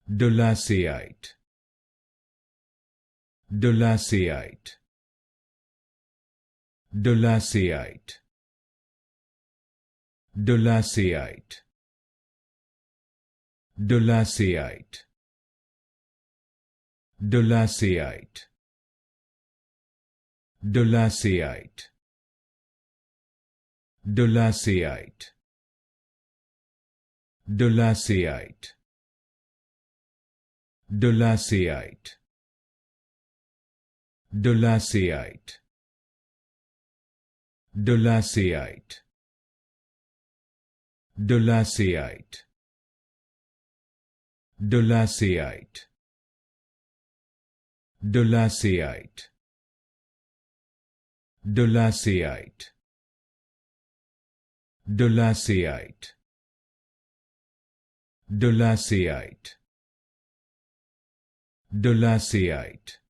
Dollaseite, Dollaseite, Dollaseite, Dollaseite, Dollaseite, Dollaseite, Dollaseite, Dollaseite, Dollaseite, Dollaseite, Dollaseite, Dollaseite, Dollaseite, Dollaseite, Dollaseite, Dollaseite, Dollaseite, Dollaseite, Dollaseite,